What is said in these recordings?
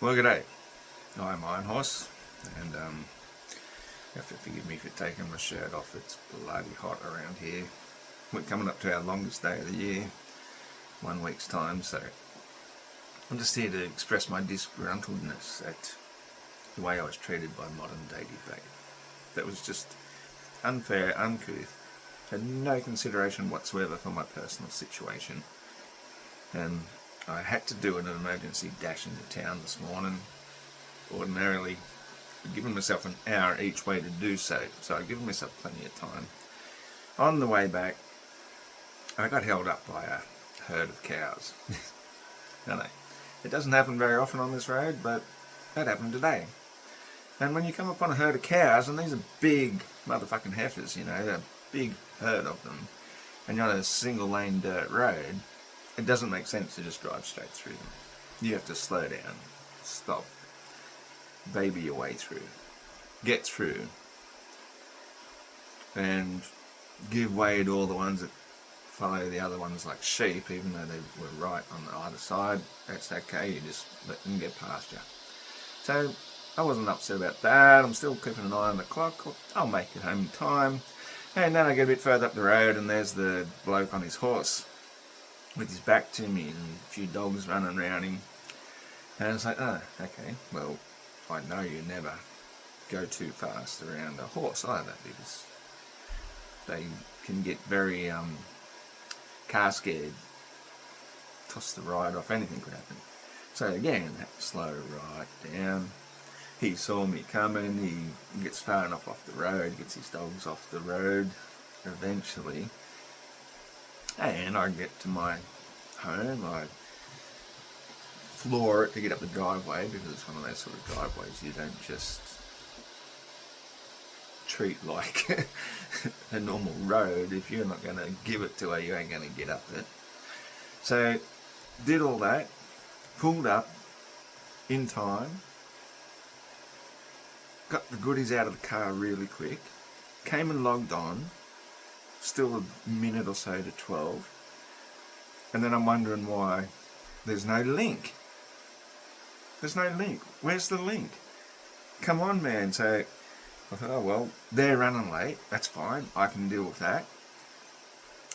Well, g'day. I'm Iron Horse, and you have to forgive me for taking my shirt off. It's bloody hot around here. We're coming up to our longest day of the year, 1 week's time, so I'm just here to express my disgruntledness at the way I was treated by modern day debate. That was just unfair, uncouth, had no consideration whatsoever for my personal situation, and I had to do an emergency dash into town this morning. Ordinarily, I'd given myself an hour each way to do so, so I'd given myself plenty of time. On the way back, I got held up by a herd of cows. I know, it doesn't happen very often on this road, but that happened today. And when you come upon a herd of cows, and these are big motherfucking heifers, you know, a big herd of them, and you're on a single lane dirt road, it doesn't make sense to just drive straight through them. You have to slow down, stop, baby your way through, get through, and give way to all the ones that follow the other ones like sheep, even though they were right on the other side. That's okay, you just let them get past you. So I wasn't upset about that. I'm still keeping an eye on the clock. I'll make it home in time. And then I get a bit further up the road, and there's the bloke on his horse with his back to me and a few dogs running around him. And it's like, oh, okay, well, I know you never go too fast around a horse either, because they can get very car scared, toss the ride off, anything could happen. So again, had to slow right down. He saw me coming, he gets far enough off the road, gets his dogs off the road eventually, and I get to my home. I floor it to get up the driveway, because it's one of those sort of driveways you don't just treat like a normal road. If you're not going to give it to her, you ain't going to get up it. So did all that, pulled up in time, got the goodies out of the car really quick, came and logged on, still a minute or so to 12, and then I'm wondering why there's no link. There's no link. Where's the link? Come on, man. So I thought, oh well, they're running late. That's fine. I can deal with that.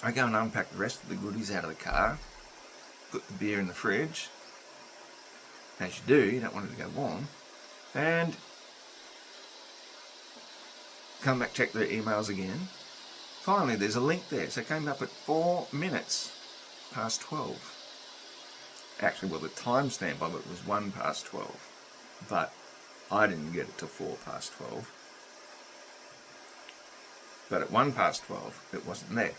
I go and unpack the rest of the goodies out of the car, put the beer in the fridge, as you do, you don't want it to go warm, and come back, check the emails again. Finally, there's a link there. So it came up at 4 minutes past 12. Actually, well, the timestamp of it was 1 past 12, but I didn't get it till 4 past 12. But at 1 past 12, it wasn't there.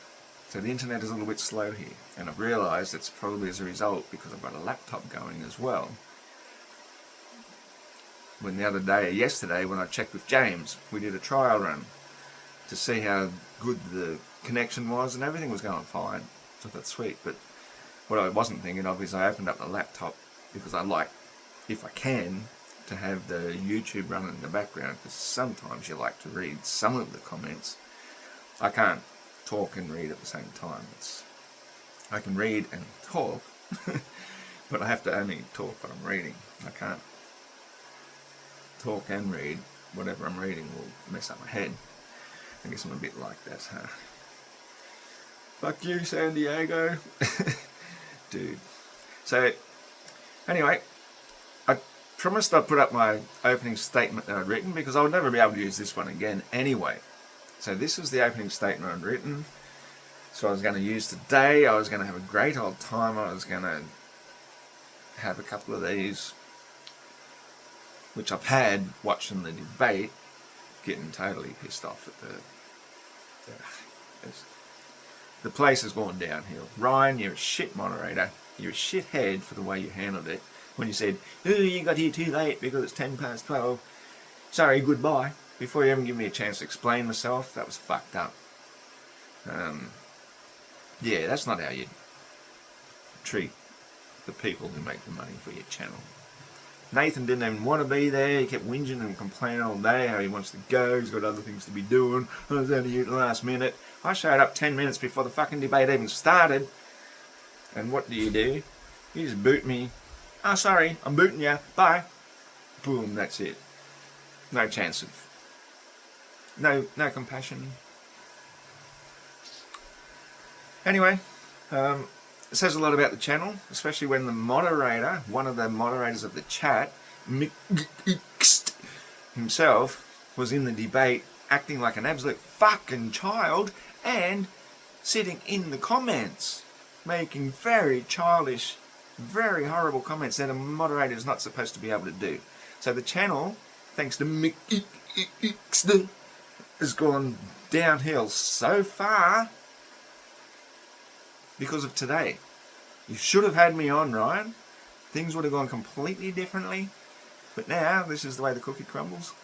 So the internet is a little bit slow here, and I've realised it's probably as a result because I've got a laptop going as well. When yesterday, when I checked with James, we did a trial run to see how good the connection was, and everything was going fine. So that's sweet. But what I wasn't thinking of is I opened up the laptop, because I like, if I can, to have the YouTube running in the background, because sometimes you like to read some of the comments. I can't talk and read at the same time. I can read and talk, but I have to only talk what I'm reading. I can't talk and read. Whatever I'm reading will mess up my head. I guess I'm a bit like that, huh? Fuck you, San Diego. Dude. So, anyway, I promised I'd put up my opening statement that I'd written, because I would never be able to use this one again anyway. So this was the opening statement I'd written. So I was going to use today. I was going to have a great old time. I was going to have a couple of these, which I've had watching the debate, getting totally pissed off at the place has gone downhill. Ryan, you're a shit moderator. You're a shithead for the way you handled it. When you said, oh, you got here too late because it's 10 past 12. Sorry, goodbye. Before you even give me a chance to explain myself, that was fucked up. Yeah, that's not how you treat the people who make the money for your channel. Nathan didn't even want to be there. He kept whinging and complaining all day how he wants to go. He's got other things to be doing. I was only here at the last minute. I showed up 10 minutes before the fucking debate even started. And what do? You just boot me. Oh, sorry, I'm booting you. Bye. boom, that's it. No chance of, no compassion. Anyway, it says a lot about the channel, especially when the moderator, one of the moderators of the chat, himself, was in the debate acting like an absolute fucking child and sitting in the comments making very childish, very horrible comments that a moderator is not supposed to be able to do. So the channel, thanks to has gone downhill so far because of today. You should have had me on, Ryan. Things would have gone completely differently. But now, this is the way the cookie crumbles.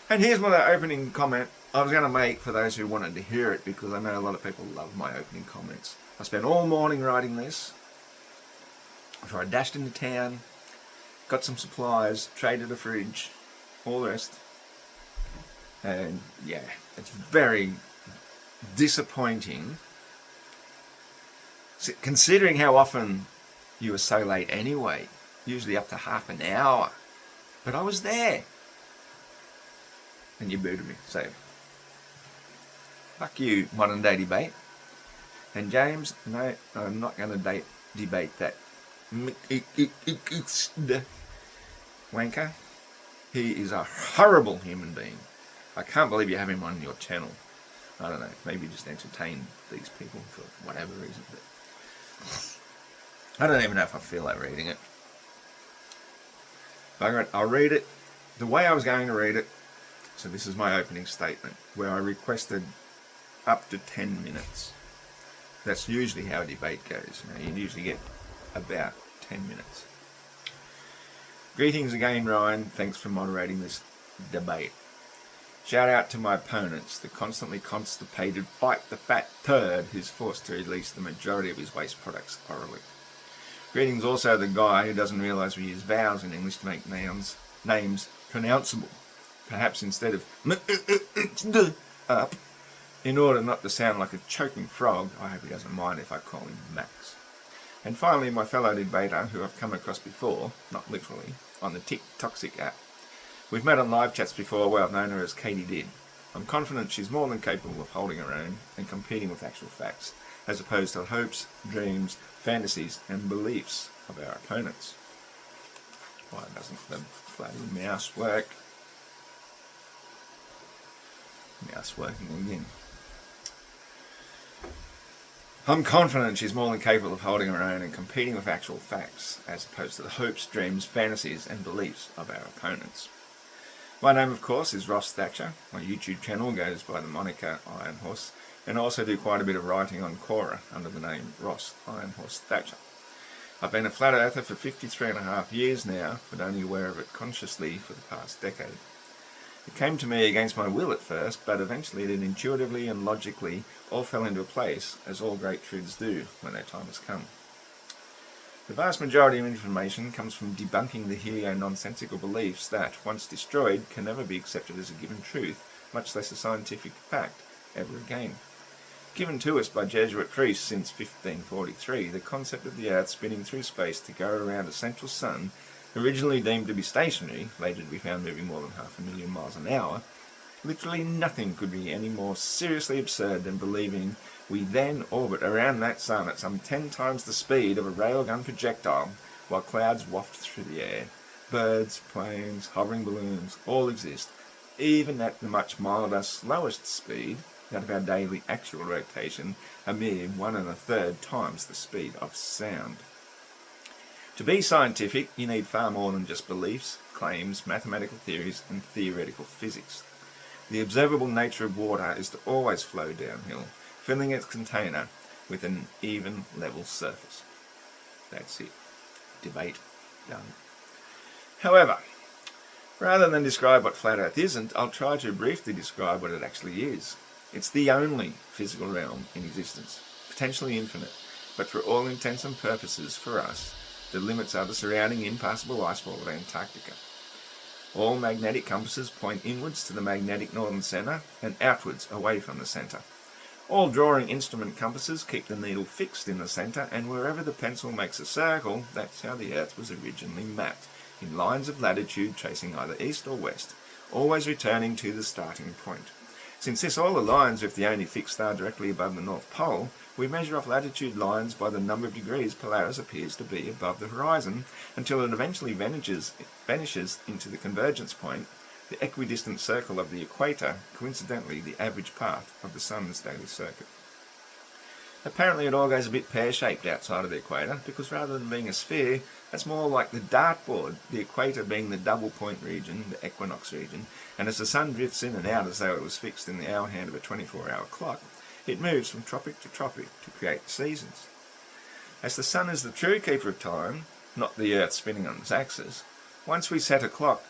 And here's my opening comment I was going to make for those who wanted to hear it, because I know a lot of people love my opening comments. I spent all morning writing this before I dashed into town, got some supplies, traded a fridge, all the rest. And yeah, it's very disappointing, considering how often you were so late anyway, usually up to half an hour. But I was there. And you booted me. So, fuck you, modern day debate. And James, no, I'm not going to debate that wanker. He is a horrible human being. I can't believe you have him on your channel. I don't know, maybe just entertain these people for whatever reason. But I don't even know if I feel like reading it. I'll read it the way I was going to read it. So this is my opening statement, where I requested up to 10 minutes. That's usually how a debate goes. You usually get about 10 minutes. Greetings again, Ryan. Thanks for moderating this debate. Shout out to my opponents, the constantly constipated fight the fat turd who's forced to release the majority of his waste products orally. Greetings also the guy who doesn't realise we use vowels in English to make names pronounceable. Perhaps instead of up, in order not to sound like a choking frog. I hope he doesn't mind if I call him Max. And finally, my fellow debater, who I've come across before, not literally, on the TikToxic app. We've met on live chats before where I've known her as Katie Did. I'm confident she's more than capable of holding her own and competing with actual facts, as opposed to the hopes, dreams, fantasies, and beliefs of our opponents. Why doesn't the bloody mouse work? Mouse working again. I'm confident she's more than capable of holding her own and competing with actual facts, as opposed to the hopes, dreams, fantasies, and beliefs of our opponents. My name, of course, is Ross Thatcher. My YouTube channel goes by the moniker Iron Horse, and I also do quite a bit of writing on Quora under the name Ross Iron Horse Thatcher. I've been a flat earther for 53.5 years now, but only aware of it consciously for the past decade. It came to me against my will at first, but eventually it intuitively and logically all fell into place, as all great truths do when their time has come. The vast majority of information comes from debunking the helio-nonsensical beliefs that, once destroyed, can never be accepted as a given truth, much less a scientific fact, ever again. Given to us by Jesuit priests since 1543, the concept of the Earth spinning through space to go around a central sun, originally deemed to be stationary, later to be found moving more than 500,000 miles an hour, literally nothing could be any more seriously absurd than believing we then orbit around that sun at some 10 times the speed of a railgun projectile, while clouds waft through the air. Birds, planes, hovering balloons, all exist, even at the much milder, slowest speed, that of our daily actual rotation, a mere 1 1/3 times the speed of sound. To be scientific, you need far more than just beliefs, claims, mathematical theories, and theoretical physics. The observable nature of water is to always flow downhill, filling its container with an even, level surface. That's it. Debate done. However, rather than describe what flat Earth isn't, I'll try to briefly describe what it actually is. It's the only physical realm in existence, potentially infinite, but for all intents and purposes for us, the limits are the surrounding impassable ice wall of Antarctica. All magnetic compasses point inwards to the magnetic northern centre and outwards away from the centre. All drawing instrument compasses keep the needle fixed in the centre, and wherever the pencil makes a circle, that's how the Earth was originally mapped, in lines of latitude tracing either east or west, always returning to the starting point. Since this all aligns with the only fixed star directly above the North Pole, we measure off latitude lines by the number of degrees Polaris appears to be above the horizon until it eventually vanishes into the convergence point, the equidistant circle of the equator, coincidentally the average path of the Sun's daily circuit. Apparently it all goes a bit pear-shaped outside of the equator, because rather than being a sphere, that's more like the dartboard, the equator being the double point region, the equinox region, and as the sun drifts in and out as though it was fixed in the hour hand of a 24-hour clock, it moves from tropic to tropic to create the seasons. As the sun is the true keeper of time, not the earth spinning on its axis, once we set a clock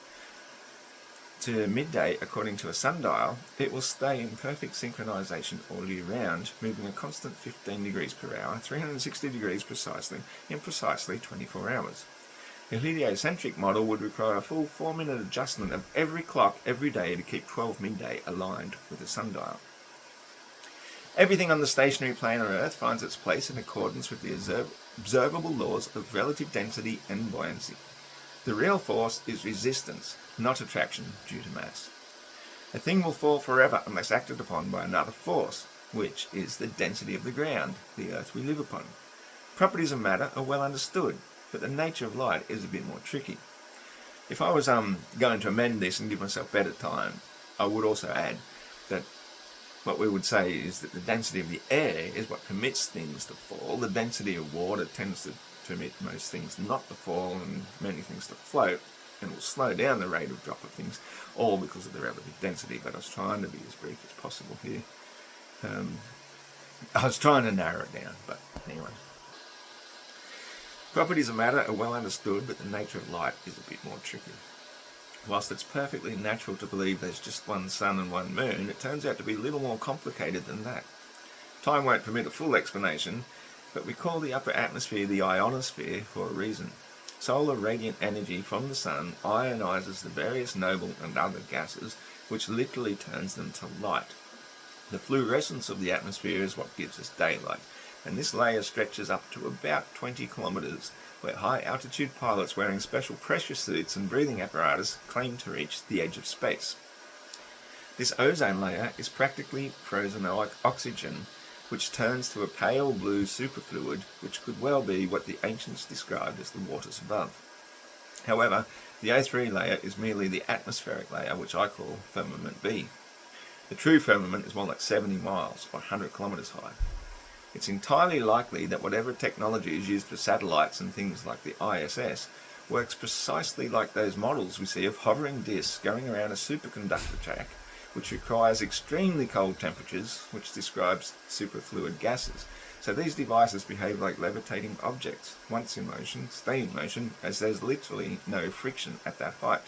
to midday according to a sundial, it will stay in perfect synchronization all year round, moving a constant 15 degrees per hour, 360 degrees precisely, in precisely 24 hours. A heliocentric model would require a full 4-minute adjustment of every clock every day to keep 12 midday aligned with the sundial. Everything on the stationary planar Earth finds its place in accordance with the observable laws of relative density and buoyancy. The real force is resistance, not attraction due to mass. A thing will fall forever unless acted upon by another force, which is the density of the ground, the Earth we live upon. Properties of matter are well understood, but the nature of light is a bit more tricky. If I was going to amend this and give myself better time, I would also add that what we would say is that the density of the air is what permits things to fall. The density of water tends to permit most things not to fall and many things to float, and will slow down the rate of drop of things, all because of the relative density. But I was trying to be as brief as possible here. I was trying to narrow it down, but anyway. Properties of matter are well understood, but the nature of light is a bit more tricky. Whilst it's perfectly natural to believe there's just one sun and one moon, it turns out to be a little more complicated than that. Time won't permit a full explanation, but we call the upper atmosphere the ionosphere for a reason. Solar radiant energy from the sun ionizes the various noble and other gases, which literally turns them to light. The fluorescence of the atmosphere is what gives us daylight, and this layer stretches up to about 20 kilometers, where high-altitude pilots wearing special pressure suits and breathing apparatus claim to reach the edge of space. This ozone layer is practically frozen oxygen, which turns to a pale blue superfluid, which could well be what the ancients described as the waters above. However, the O3 layer is merely the atmospheric layer, which I call firmament B. The true firmament is more like 70 miles, or 100 kilometers high. It's entirely likely that whatever technology is used for satellites and things like the ISS works precisely like those models we see of hovering disks going around a superconductor track, which requires extremely cold temperatures, which describes superfluid gases. So these devices behave like levitating objects. Once in motion, stay in motion, as there's literally no friction at that height.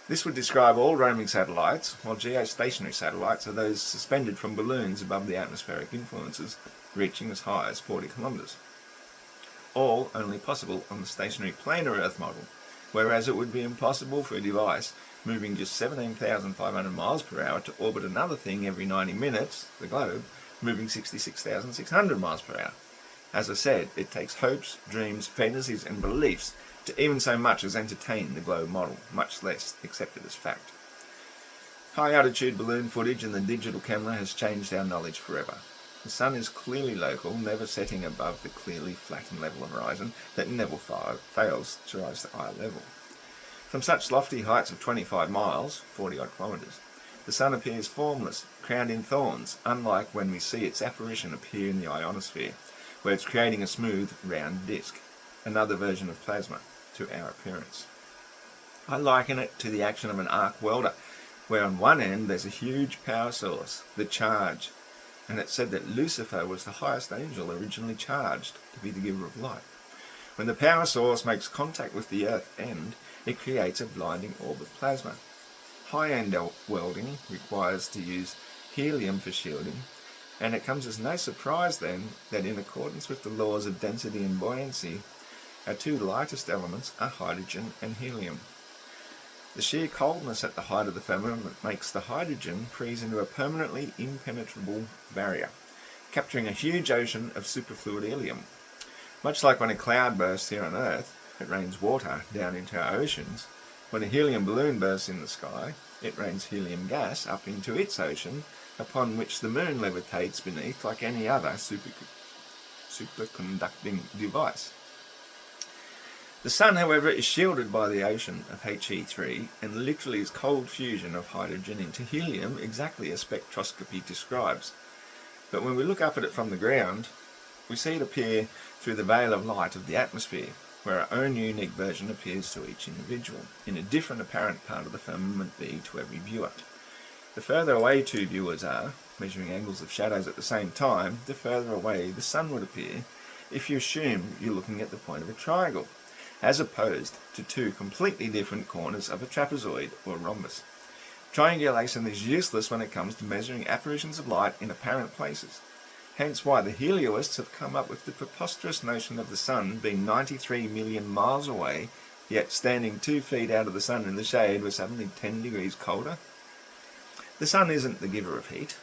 This would describe all roaming satellites, while geostationary satellites are those suspended from balloons above the atmospheric influences, reaching as high as 40 kilometers. All only possible on the stationary planar Earth model, whereas it would be impossible for a device moving just 17,500 miles per hour to orbit another thing every 90 minutes, the globe, moving 66,600 miles per hour. As I said, it takes hopes, dreams, fantasies and beliefs to even so much as entertain the globe model, much less accept it as fact. High-altitude balloon footage and the digital camera has changed our knowledge forever. The sun is clearly local, never setting above the clearly flat and level horizon that never fails to rise to eye level. From such lofty heights of 25 miles, 40-odd kilometres, the sun appears formless, crowned in thorns, unlike when we see its apparition appear in the ionosphere, where it's creating a smooth, round disk, another version of plasma, to our appearance. I liken it to the action of an arc welder, where on one end there's a huge power source, the charge, and it's said that Lucifer was the highest angel originally charged to be the giver of light. When the power source makes contact with the earth end, it creates a blinding orb of plasma. High-end welding requires to use helium for shielding, and it comes as no surprise then that in accordance with the laws of density and buoyancy, our two lightest elements are hydrogen and helium. The sheer coldness at the height of the firmament makes the hydrogen freeze into a permanently impenetrable barrier, capturing a huge ocean of superfluid helium. Much like when a cloud bursts here on Earth, it rains water down into our oceans. When a helium balloon bursts in the sky, it rains helium gas up into its ocean, upon which the moon levitates beneath like any other superconducting device. The sun, however, is shielded by the ocean of He3 and literally is cold fusion of hydrogen into helium, exactly as spectroscopy describes. But when we look up at it from the ground, we see it appear through the veil of light of the atmosphere, where our own unique version appears to each individual, in a different apparent part of the firmament be to every viewer. The further away two viewers are, measuring angles of shadows at the same time, the further away the sun would appear, if you assume you're looking at the point of a triangle, as opposed to two completely different corners of a trapezoid or rhombus. Triangulation is useless when it comes to measuring apparitions of light in apparent places. Hence why the helioists have come up with the preposterous notion of the sun being 93 million miles away, yet standing 2 feet out of the sun in the shade was suddenly 10 degrees colder. The sun isn't the giver of heat.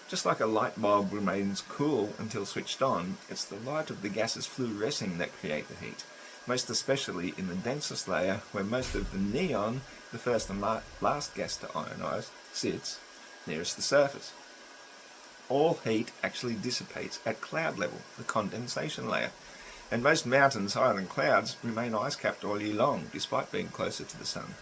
Just like a light bulb remains cool until switched on, it's the light of the gases fluorescing that create the heat, most especially in the densest layer where most of the neon, the first and last gas to ionize, sits nearest the surface. All heat actually dissipates at cloud level, the condensation layer, and most mountains higher than clouds remain ice-capped all year long, despite being closer to the sun.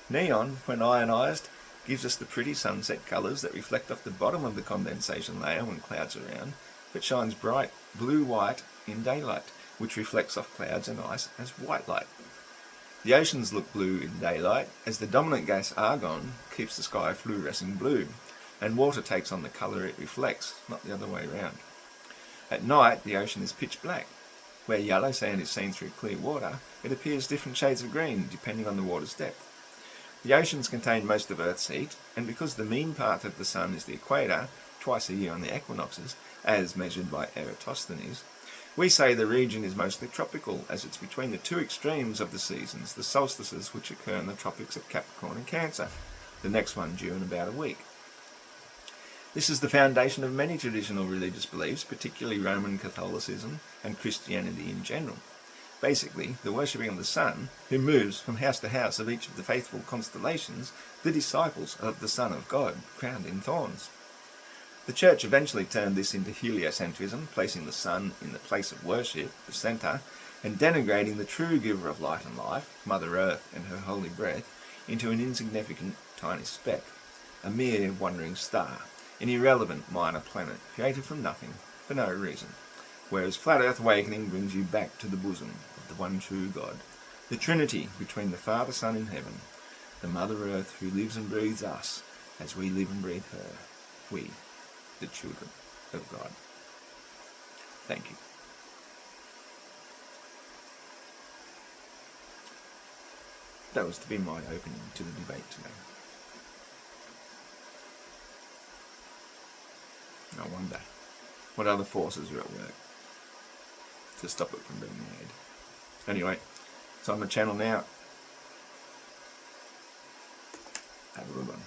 Neon, when ionized, gives us the pretty sunset colours that reflect off the bottom of the condensation layer when clouds are around, but shines bright blue-white in daylight, which reflects off clouds and ice as white light. The oceans look blue in daylight, as the dominant gas argon keeps the sky fluorescing blue, and water takes on the colour it reflects, not the other way around. At night, the ocean is pitch black. Where yellow sand is seen through clear water, it appears different shades of green, depending on the water's depth. The oceans contain most of Earth's heat, and because the mean path of the sun is the equator, twice a year on the equinoxes, as measured by Eratosthenes, we say the region is mostly tropical, as it's between the two extremes of the seasons, the solstices which occur in the tropics of Capricorn and Cancer, the next one due in about a week. This is the foundation of many traditional religious beliefs, particularly Roman Catholicism and Christianity in general. Basically, the worshipping of the sun, who moves from house to house of each of the faithful constellations, the disciples of the Son of God, crowned in thorns. The Church eventually turned this into heliocentrism, placing the sun in the place of worship, the centre, and denigrating the true giver of light and life, Mother Earth and her holy breath, into an insignificant tiny speck, a mere wandering star, an irrelevant minor planet created from nothing for no reason, whereas Flat Earth Awakening brings you back to the bosom of the one true God, the Trinity between the Father, Son in heaven, the Mother Earth who lives and breathes us as we live and breathe her, we, the children of God. Thank you. That was to be my opening to the debate today. I wonder what other forces are at work to stop it from being made. Anyway, it's on the channel now. Have a good one.